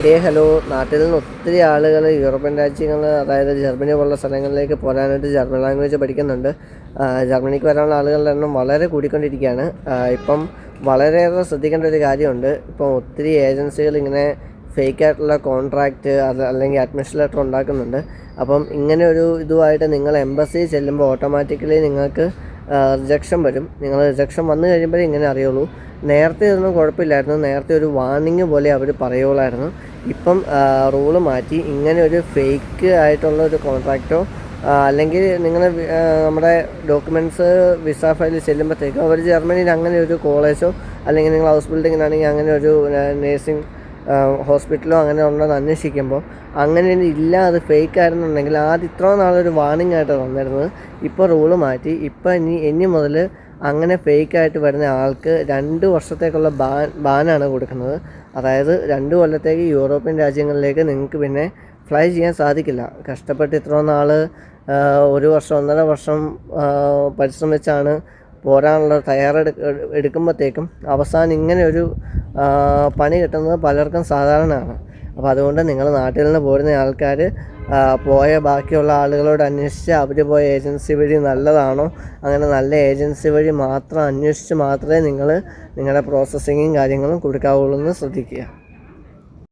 Hello. നാട്ടിൽ നിന്ന് ഒത്തിരി ആളുകൾ യൂറോപ്യൻ രാജ്യങ്ങൾ, അതായത് ജർമ്മനി പോലുള്ള സ്ഥലങ്ങളിലേക്ക് പോരാനായിട്ട് ജർമ്മൻ ലാംഗ്വേജ് പഠിക്കുന്നുണ്ട്. ജർമ്മനിക്ക് വരാനുള്ള ആളുകളുടെ എണ്ണം വളരെ കൂടിക്കൊണ്ടിരിക്കുകയാണ്. ഇപ്പം വളരെയേറെ ശ്രദ്ധിക്കേണ്ട ഒരു കാര്യമുണ്ട്. ഇപ്പം ഒത്തിരി ഏജൻസികൾ ഇങ്ങനെ ഫേക്കായിട്ടുള്ള കോൺട്രാക്റ്റ് അല്ലെങ്കിൽ അഡ്മിഷൻ ലെറ്റർ ഉണ്ടാക്കുന്നുണ്ട്. അപ്പം ഇങ്ങനെ ഒരു ഇതുമായിട്ട് നിങ്ങൾ എംബസി ചെല്ലുമ്പോൾ ഓട്ടോമാറ്റിക്കലി നിങ്ങൾക്ക് റിജക്ഷൻ വരും. നിങ്ങൾ റിജക്ഷൻ വന്നു കഴിയുമ്പോഴേ ഇങ്ങനെ അറിയുള്ളൂ. നേരത്തെ ഇതൊന്നും കുഴപ്പമില്ലായിരുന്നു. നേരത്തെ ഒരു വാർണിംഗ് പോലെ അവർ പറയുള്ളായിരുന്നു. ഇപ്പം റൂള് മാറ്റി ഇങ്ങനെ ഒരു ഫേക്ക് ആയിട്ടുള്ള ഒരു കോൺട്രാക്റ്റോ അല്ലെങ്കിൽ നിങ്ങൾ നമ്മുടെ ഡോക്യുമെൻറ്റ്സ് വിസ ഫയലിൽ ചെല്ലുമ്പോഴത്തേക്കും അവർ ജർമ്മനിയിൽ അങ്ങനെ ഒരു കോളേജോ അല്ലെങ്കിൽ നിങ്ങൾ ഹൗസ് ബിൽഡിങ്ങിനാണെങ്കിൽ അങ്ങനെ ഒരു നേഴ്സിംഗ് ഹോസ്പിറ്റലോ അങ്ങനെ ഉണ്ടെന്ന് അന്വേഷിക്കുമ്പോൾ അങ്ങനെ ഇല്ല, അത് ഫേക്ക് ആയിരുന്നുണ്ടെങ്കിൽ ആദ്യം ഇത്ര നാളൊരു വാർണിംഗ് ആയിട്ട് തന്നിരുന്നത്. ഇപ്പോൾ റൂള് മാറ്റി. ഇപ്പം ഇനി മുതൽ അങ്ങനെ ഫേക്കായിട്ട് വരുന്ന ആൾക്ക് 2 വർഷത്തേക്കുള്ള ബാനാണ് കൊടുക്കുന്നത്. അതായത് 2 കൊല്ലത്തേക്ക് യൂറോപ്യൻ രാജ്യങ്ങളിലേക്ക് നിങ്ങൾക്ക് പിന്നെ ഫ്ലൈ ചെയ്യാൻ സാധിക്കില്ല. കഷ്ടപ്പെട്ട് ഇത്ര നാൾ 1 വർഷം 1.5 വർഷം പരിശ്രമിച്ചാണ് പോരാനുള്ള എടുക്കുമ്പോഴത്തേക്കും അവസാനം ഇങ്ങനെ ഒരു പണി കിട്ടുന്നത് പലർക്കും സാധാരണമാണ്. അപ്പോൾ അതുകൊണ്ട് നിങ്ങൾ നാട്ടിൽ നിന്ന് പോരുന്ന ആൾക്കാർ പോയ ബാക്കിയുള്ള ആളുകളോട് അന്വേഷിച്ച് അവർ പോയ ഏജൻസി വഴി നല്ലതാണോ, അങ്ങനെ നല്ല ഏജൻസി വഴി മാത്രം അന്വേഷിച്ച് മാത്രമേ നിങ്ങൾ നിങ്ങളുടെ പ്രോസസ്സിങ്ങും കാര്യങ്ങളും കൊടുക്കാവുള്ളൂ എന്ന് ശ്രദ്ധിക്കുക.